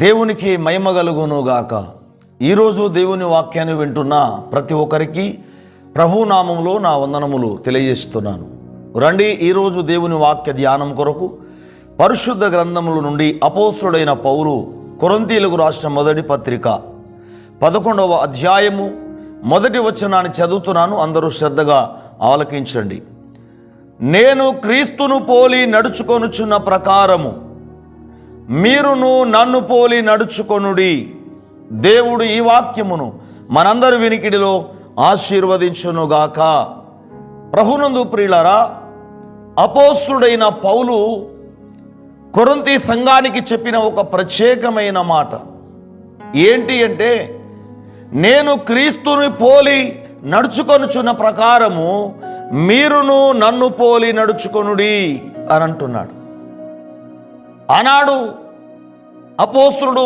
దేవునికి మహిమ కలుగునుగాక. ఈరోజు దేవుని వాక్యాన్ని వింటున్న ప్రతి ఒక్కరికి ప్రభునామంలో నా వందనములు తెలియజేస్తున్నాను. రండి, ఈరోజు దేవుని వాక్య ధ్యానం కొరకు పరిశుద్ధ గ్రంథముల నుండి అపోస్తుడైన పౌలు కొరింథీయులకు రాసిన మొదటి పత్రిక 11వ అధ్యాయము మొదటి వచనాన్ని చదువుతున్నాను. అందరూ శ్రద్ధగా ఆలకించండి. నేను క్రీస్తును పోలి నడుచుకొనుచున్న ప్రకారము మీరును నన్ను పోలి నడుచుకొనుడి. దేవుడు ఈ వాక్యమును మనందరి వినికిడిలో ఆశీర్వదించునుగాక. ప్రభునందు ప్రియులారా, అపోస్తుడైన పౌలు కొరింథీ సంఘానికి చెప్పిన ఒక ప్రత్యేకమైన మాట ఏంటి అంటే, నేను క్రీస్తుని పోలి నడుచుకొనుచున్న ప్రకారము మీరును నన్ను పోలి నడుచుకొనుడి అని అంటున్నాడు. ఆనాడు అపోస్తులుడు,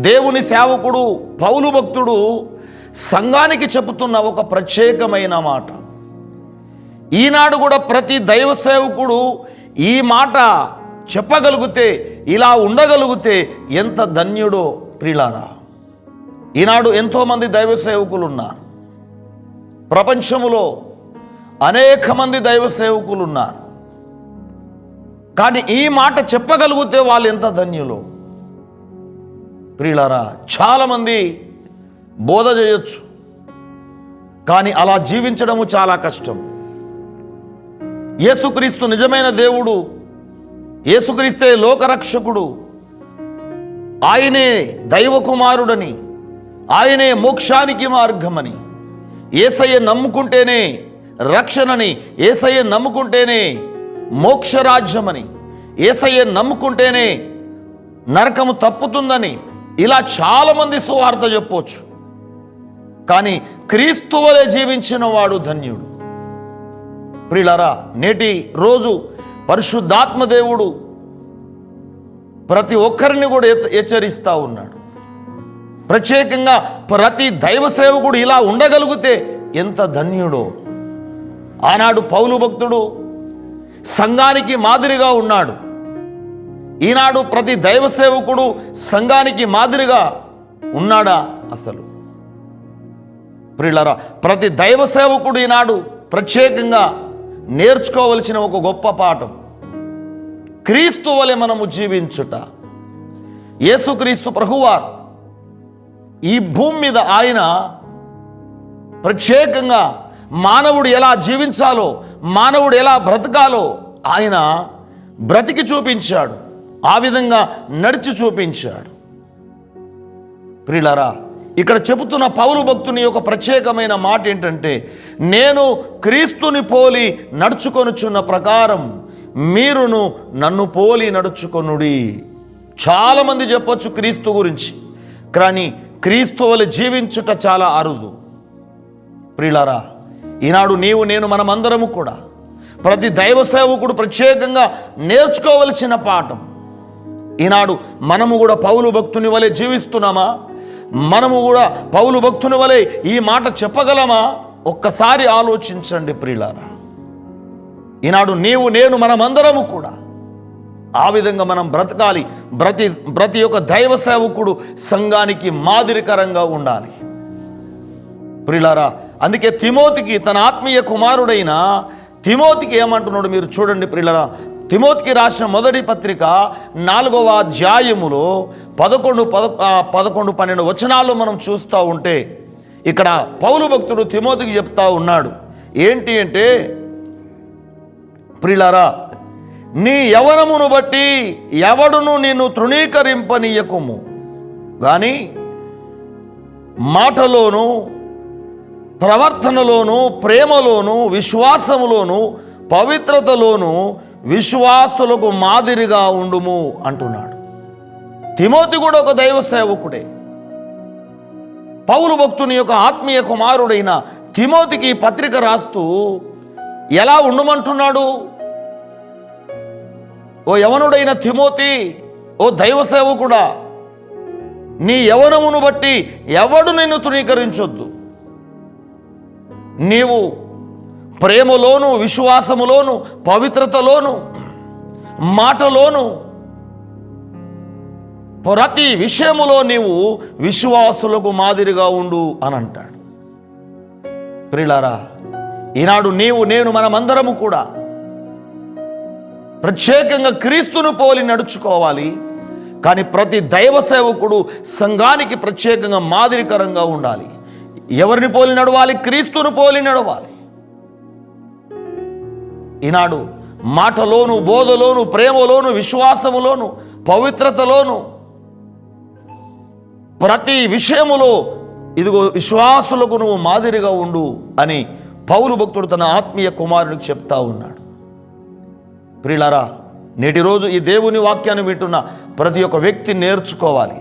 దేవుని సేవకుడు పౌలు భక్తుడు సంఘానికి చెబుతున్న ఒక ప్రత్యేకమైన మాట. ఈనాడు కూడా ప్రతి దైవ సేవకుడు ఈ మాట చెప్పగలిగితే, ఇలా ఉండగలిగితే ఎంత ధన్యుడో ప్రియులారా. ఈనాడు ఎంతోమంది దైవ సేవకులు ఉన్నారు. ప్రపంచములో అనేక మంది దైవ సేవకులు ఉన్నారు. కానీ ఈ మాట చెప్పగలిగితే వాళ్ళు ఎంత ధన్యులు ప్రియులారా. చాలామంది బోధ చేయొచ్చు, కానీ అలా జీవించడము చాలా కష్టం. యేసుక్రీస్తు నిజమైన దేవుడు, యేసుక్రీస్తే లోకరక్షకుడు, ఆయనే దైవ కుమారుడని, ఆయనే మోక్షానికి మార్గమని, యేసయ్య నమ్ముకుంటేనే రక్షణని, యేసయ్య నమ్ముకుంటేనే మోక్షరాజ్యమని, యేసయ్య నమ్ముకుంటేనే నరకము తప్పుతుందని, ఇలా చాలామంది సువార్త చెప్పవచ్చు. కానీ క్రీస్తు వలె జీవించిన వాడు ధన్యుడు. ప్రియులారా, నేటి రోజు పరిశుద్ధాత్మ దేవుడు ప్రతి ఒక్కరిని కూడా హెచ్చరిస్తూ ఉన్నాడు. ప్రత్యేకంగా ప్రతి దైవ సేవకుడు ఇలా ఉండగలిగితే ఎంత ధన్యుడో. ఆనాడు పౌలు భక్తుడు సంఘానికి మాదిరిగా ఉన్నాడు. ఈనాడు ప్రతి దైవ సేవకుడు సంఘానికి మాదిరిగా ఉన్నాడా? అసలు ప్రియులారా, ప్రతి దైవ సేవకుడు ఈనాడు ప్రత్యేకంగా నేర్చుకోవలసిన ఒక గొప్ప పాఠం క్రీస్తు వలె మనము జీవించుట. యేసుక్రీస్తు ప్రభువారు ఈ భూమి మీద ఆయన ప్రత్యేకంగా మానవుడు ఎలా జీవించాలో, మానవుడు ఎలా బ్రతకాలో ఆయన బ్రతికి చూపించాడు. ఆ విధంగా నడిచి చూపించాడు. ప్రియులారా, ఇక్కడ చెబుతున్న పౌలు భక్తుని యొక్క ప్రత్యేకమైన మాట ఏంటంటే, నేను క్రీస్తుని పోలి నడుచుకొనుచున్న ప్రకారం మీరును నన్ను పోలి నడుచుకొనుడి. చాలామంది చెప్పొచ్చు క్రీస్తు గురించి, కానీ క్రీస్తు వలె జీవించుట చాలా అరుదు. ప్రియులారా, ఈనాడు నీవు నేను మనమందరము కూడా ప్రతి దైవ సేవకుడు ప్రత్యేకంగా నేర్చుకోవలసిన పాఠం. ఈనాడు మనము కూడా పౌలు భక్తుని వలె జీవిస్తున్నామా? మనము కూడా పౌలు భక్తుని వలె ఈ మాట చెప్పగలమా? ఒక్కసారి ఆలోచించండి ప్రియులారా. ఈనాడు నీవు నేను మనమందరము కూడా ఆ విధంగా మనం బ్రతకాలి. ప్రతి ఒక్క దైవ సేవకుడు సంఘానికి మాదిరికరంగా ఉండాలి ప్రియులారా. అందుకే తిమోతికి, తన ఆత్మీయ కుమారుడైన తిమోతికి ఏమంటున్నాడు మీరు చూడండి ప్రియులారా. తిమోతికి రాసిన మొదటి పత్రిక 4వ అధ్యాయములో 11-12 వచనాల్లో మనం చూస్తూ ఉంటే, ఇక్కడ పౌలు భక్తుడు తిమోతికి చెప్తా ఉన్నాడు ఏంటి అంటే, ప్రియులారా, నీ యవ్వనమును బట్టి ఎవడును నిన్ను తృణీకరింపనీయకుము, కానీ మాటలోను ప్రవర్తనలోను ప్రేమలోను విశ్వాసములోను పవిత్రతలోను విశ్వాసులకు మాదిరిగా ఉండుము అంటున్నాడు. తిమోతి కూడా ఒక దైవ సేవకుడే. పౌలు భక్తుని యొక్క ఆత్మీయ కుమారుడైన తిమోతికి పత్రిక రాస్తూ ఎలా ఉండమంటున్నాడు? ఓ యవనుడైన తిమోతి, ఓ దైవ సేవకుడా, నీ యవనమును బట్టి ఎవడు నిన్ను తృణీకరించొద్దు. నీవు ప్రేమలోను విశ్వాసములోను పవిత్రతలోను మాటలోను ప్రతి విషయములో నీవు విశ్వాసులకు మాదిరిగా ఉండు అని అంటాడు. ప్రియులారా, ఈనాడు నీవు నేను మనమందరము కూడా ప్రత్యేకంగా క్రీస్తును పోలి నడుచుకోవాలి. కానీ ప్రతి దైవ సేవకుడు సంఘానికి ప్రత్యేకంగా మాదిరికరంగా ఉండాలి. ఎవరిని పోలి నడవాలి? క్రీస్తును పోలి నడవాలి. ఈనాడు మాటలోను, బోధలోను, ప్రేమలోను, విశ్వాసములోను, పవిత్రతలోను, ప్రతి విషయములో ఇదిగో విశ్వాసులకు నువ్వు మాదిరిగా ఉండు అని పౌలు భక్తుడు తన ఆత్మీయ కుమారునికి చెప్తా ఉన్నాడు. ప్రియులారా, నేటి రోజు ఈ దేవుని వాక్యాన్ని వింటున్న ప్రతి ఒక్క వ్యక్తి నేర్చుకోవాలి.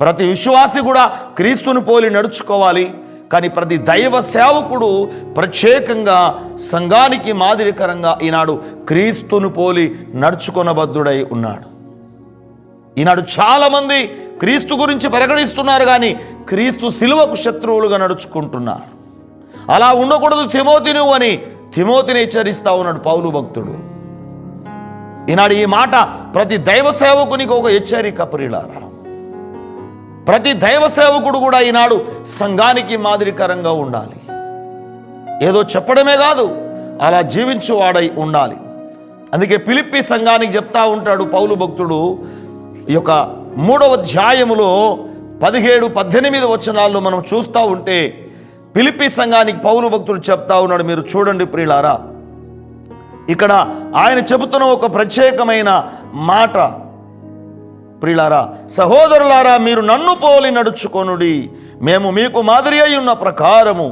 ప్రతి విశ్వాసి కూడా క్రీస్తుని పోలి నడుచుకోవాలి. కానీ ప్రతి దైవ సేవకుడు ప్రత్యేకంగా సంఘానికి మాదిరికరంగా ఈనాడు క్రీస్తుని పోలి నడుచుకొనబద్ధుడై ఉన్నాడు. ఈనాడు చాలామంది క్రీస్తు గురించి ప్రకటిస్తున్నారు, కానీ క్రీస్తు శిలువకు శత్రువులుగా నడుచుకుంటున్నారు. అలా ఉండకూడదు తిమోతి నువ్వు అని తిమోతిని హెచ్చరిస్తా ఉన్నాడు పౌలు భక్తుడు. ఈనాడు ఈ మాట ప్రతి దైవ సేవకునికి ఒక హెచ్చరిక. ప్రియులారా, ప్రతి దైవ సేవకుడు కూడా ఈనాడు సంఘానికి మాదిరికరంగా ఉండాలి. ఏదో చెప్పడమే కాదు, అలా జీవించువాడై ఉండాలి. అందుకే ఫిలిప్పీ సంఘానికి చెప్తా ఉంటాడు పౌలు భక్తుడు. ఈ యొక్క 3వ అధ్యాయములో 17-18 వచనాల్లో మనం చూస్తూ ఉంటే ఫిలిప్పీ సంఘానికి పౌలు భక్తుడు చెప్తా ఉన్నాడు. మీరు చూడండి ప్రియులారా, ఇక్కడ ఆయన చెబుతున్న ఒక ప్రత్యేకమైన మాట. ప్రియులారా, సహోదరులారా, మీరు నన్ను పోలి నడుచుకొనుడి, మేము మీకు మాదిరి అయి ఉన్న ప్రకారము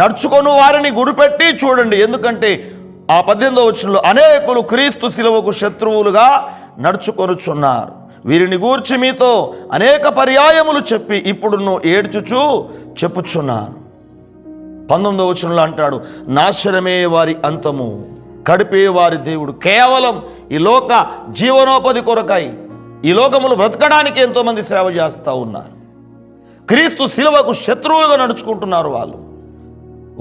నడుచుకొను వారిని గురిపెట్టి చూడండి. ఎందుకంటే ఆ 18వ వచనంలో అనేకులు క్రీస్తు శిలువకు శత్రువులుగా నడుచుకొనుచున్నారు. వీరిని గూర్చి మీతో అనేక పర్యాయములు చెప్పి ఇప్పుడు ఏడ్చుచూ చెప్పుచున్నాను. 19వ వచనంలో అంటాడు, నాశనమే వారి అంతము, కడిపే వారి దేవుడు. కేవలం ఈ లోక జీవనోపాధి కొరకై ఈ లోకములు బ్రతకడానికి ఎంతోమంది సేవ చేస్తూ ఉన్నారు. క్రీస్తు శిలువకు శత్రువులుగా నడుచుకుంటున్నారు వాళ్ళు.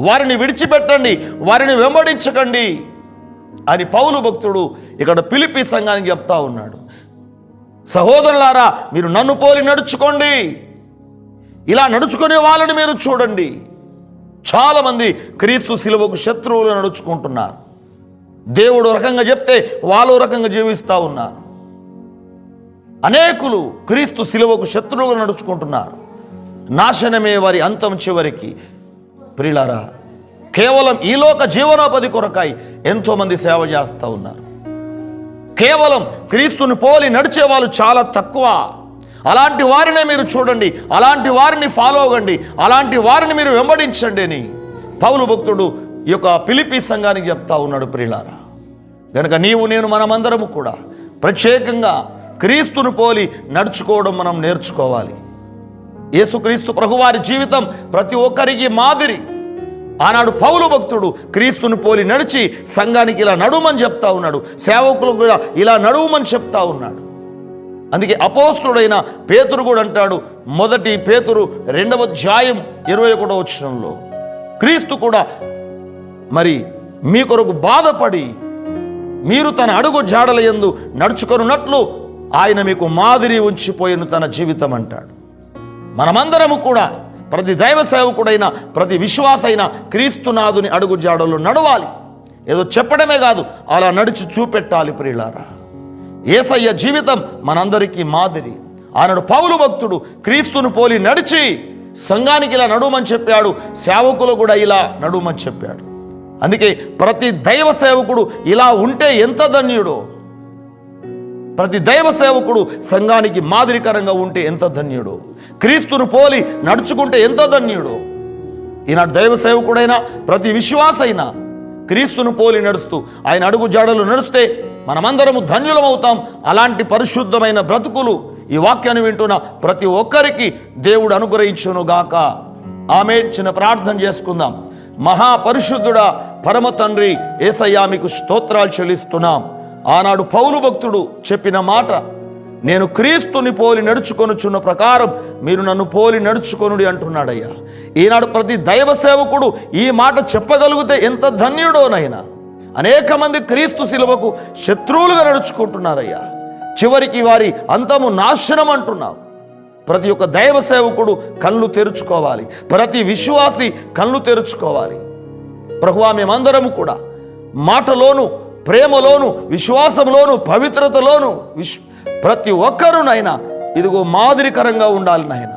వారిని విడిచిపెట్టండి, వారిని వెంబడించకండి అని పౌలు భక్తుడు ఇక్కడ ఫిలిప్పీ సంఘానికి చెప్తా ఉన్నాడు. సహోదరులారా, మీరు నన్ను పోలి నడుచుకోండి. ఇలా నడుచుకునే వాళ్ళని మీరు చూడండి. చాలామంది క్రీస్తు శిలువకు శత్రువులు నడుచుకుంటున్నారు. దేవుడు రకంగా చెప్తే వాళ్ళు రకంగా జీవిస్తూ ఉన్నారు. అనేకులు క్రీస్తు శిలువకు శత్రువులు నడుచుకుంటున్నారు. నాశనమే వారి అంతం చివరికి. ప్రియులారా, కేవలం ఈ లోక జీవనోపాధి కొరకై ఎంతోమంది సేవ చేస్తూ ఉన్నారు. కేవలం క్రీస్తుని పోలి నడిచే వాళ్ళు చాలా తక్కువ. అలాంటి వారినే మీరు చూడండి, అలాంటి వారిని ఫాలో అవ్వండి, అలాంటి వారిని మీరు వెంబడించండి అని పౌలు భక్తుడు ఈ యొక్క ఫిలిప్పీ సంఘానికి చెప్తా ఉన్నాడు. ప్రియులారా, కనుక నీవు నేను మనమందరము కూడా ప్రత్యేకంగా క్రీస్తును పోలి నడుచుకోవడం మనం నేర్చుకోవాలి. యేసుక్రీస్తు ప్రభువారి జీవితం ప్రతి ఒక్కరికి మాదిరి. ఆనాడు పౌలు భక్తుడు క్రీస్తుని పోలి నడిచి సంఘానికి ఇలా నడుమని చెప్తా ఉన్నాడు, సేవకులకు కూడా ఇలా నడుమని చెప్తా ఉన్నాడు. అందుకే అపోస్తుడైన పేతురు కూడా అంటాడు, 1 పేతురు 2వ అధ్యాయం 21వ వచనంలో, క్రీస్తు కూడా మరి మీ కొరకు బాధపడి మీరు తన అడుగు జాడల యందు నడుచుకొనున్నట్లు ఆయన మీకు మాదిరి ఉంచిపోయిన తన జీవితం అంటాడు. మనమందరము కూడా ప్రతి దైవ సేవకుడైన ప్రతి విశ్వాసైన క్రీస్తునాథుని అడుగు జాడలు నడవాలి. ఏదో చెప్పడమే కాదు, అలా నడిచి చూపెట్టాలి. ప్రియులారా, యేసయ్య జీవితం మనందరికీ మాదిరి. ఆనాడు పౌలు భక్తుడు క్రీస్తును పోలి నడిచి సంఘానికి ఇలా నడుమని చెప్పాడు, సేవకులు కూడా ఇలా నడుమని చెప్పాడు. అందుకే ప్రతి దైవ సేవకుడు ఇలా ఉంటే ఎంత ధన్యుడో, ప్రతి దైవ సేవకుడు సంఘానికి మాదిరికరంగా ఉంటే ఎంత ధన్యుడో, క్రీస్తును పోలి నడుచుకుంటే ఎంత ధన్యుడో. ఈనాడు దైవ సేవకుడైనా ప్రతి విశ్వాసైనా క్రీస్తును పోలి నడుస్తూ ఆయన అడుగు జాడలు నడిస్తే మనమందరము ధన్యులమవుతాం. అలాంటి పరిశుద్ధమైన బ్రతుకులు ఈ వాక్యాన్ని వింటున్న ప్రతి ఒక్కరికి దేవుడు అనుగ్రహించునుగాక. ఆమేన్. చిన్న ప్రార్థన చేసుకుందాం. మహాపరిశుద్ధుడా పరమ తండ్రి యేసయ్యా, మీకు స్తోత్రాలు చెల్లిస్తున్నాం. ఆనాడు పౌలు భక్తుడు చెప్పిన మాట, నేను క్రీస్తుని పోలి నడుచుకొనుచున్న ప్రకారం మీరు నన్ను పోలి నడుచుకొనుడి అంటున్నాడయ్యా. ఈనాడు ప్రతి దైవ సేవకుడు ఈ మాట చెప్పగలిగితే ఎంత ధన్యుడోనైనా. అనేక మంది క్రీస్తు శిలువకు శత్రువులుగా నడుచుకుంటున్నారయ్యా. చివరికి వారి అంతము నాశనం అంటున్నావు. ప్రతి ఒక్క దైవ సేవకుడు కళ్ళు తెరుచుకోవాలి, ప్రతి విశ్వాసి కళ్ళు తెరుచుకోవాలి. ప్రభువా, మేమందరము కూడా మాటలోను, ప్రేమలోను, విశ్వాసంలోను, పవిత్రతలోను ప్రతి ఒక్కరునైనా ఇదిగో మాదిరికరంగా ఉండాలి నాయన.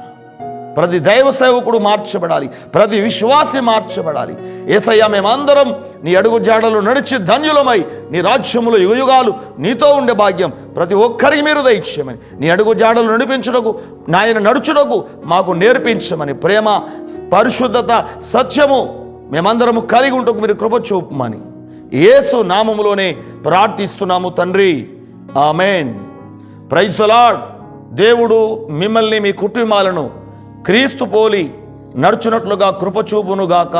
ప్రతి దైవ సేవకుడు మార్చబడాలి, ప్రతి విశ్వాసి మార్చబడాలి. యేసయ్యా, మేమందరం నీ అడుగు జాడలు నడిచి ధన్యులమై నీ రాజ్యములో యుగయుగాలు నీతో ఉండే భాగ్యం ప్రతి ఒక్కరికి మీరు దయచేయమని, నీ అడుగు జాడలు నడిపించుటకు, నాయన నడుచుటకు మాకు నేర్పించమని, ప్రేమ, పరిశుద్ధత, సత్యము మేమందరము కలిగి ఉంటకు మీరు కృప చూపమని యేసు నామములోనే ప్రార్థిస్తున్నాము తండ్రి. ఆమేన్. Praise the lord. దేవుడు మిమ్మల్ని, మీ కుటుంబాలను క్రీస్తు పోలి నడుచునట్లుగా కృప చూపునుగాక.